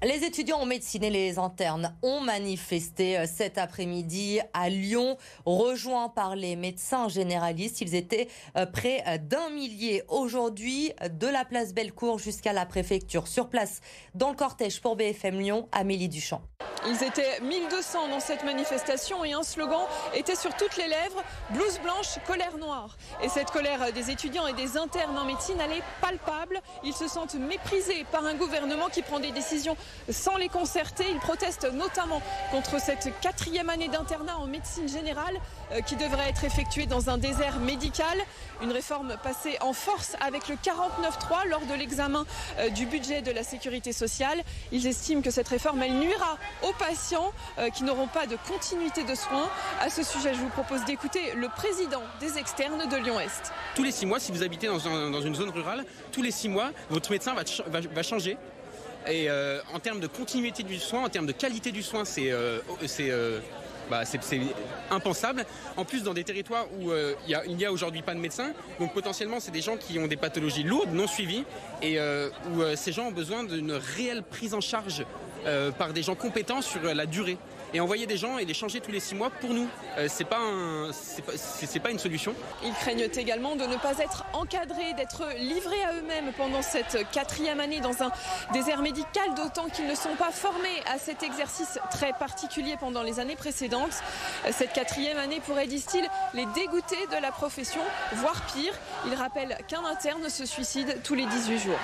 Les étudiants en médecine et les internes ont manifesté cet après-midi à Lyon, rejoints par les médecins généralistes. Ils étaient près d'un millier aujourd'hui, de la place Bellecour jusqu'à la préfecture. Sur place, dans le cortège pour BFM Lyon, Amélie Duchamp. Ils étaient 1200 dans cette manifestation et un slogan était sur toutes les lèvres: blouse blanche, colère noire. Et cette colère des étudiants et des internes en médecine, elle est palpable. Ils se sentent méprisés par un gouvernement qui prend des décisions sans les concerter. Ils protestent notamment contre cette 4e année d'internat en médecine générale qui devrait être effectuée dans un désert médical. Une réforme passée en force avec le 49.3 lors de l'examen du budget de la sécurité sociale. Ils estiment que cette réforme, elle nuira aux patients qui n'auront pas de continuité de soins. À ce sujet, je vous propose d'écouter le président des externes de Lyon-Est. Tous les 6 mois, si vous habitez dans une zone rurale, tous les 6 mois, votre médecin va changer. Et en termes de continuité du soin, en termes de qualité du soin, c'est impensable. En plus, dans des territoires où il n'y a aujourd'hui pas de médecins, donc potentiellement, c'est des gens qui ont des pathologies lourdes, non suivies, et où ces gens ont besoin d'une réelle prise en charge par des gens compétents sur la durée. Et envoyer des gens et les changer tous les 6 mois, pour nous, c'est pas une solution. Ils craignent également de ne pas être encadrés, d'être livrés à eux-mêmes pendant cette 4e année dans un désert médical, d'autant qu'ils ne sont pas formés à cet exercice très particulier pendant les années précédentes. Cette 4e année pourrait, disent-ils, les dégoûter de la profession, voire pire. Ils rappellent qu'un interne se suicide tous les 18 jours.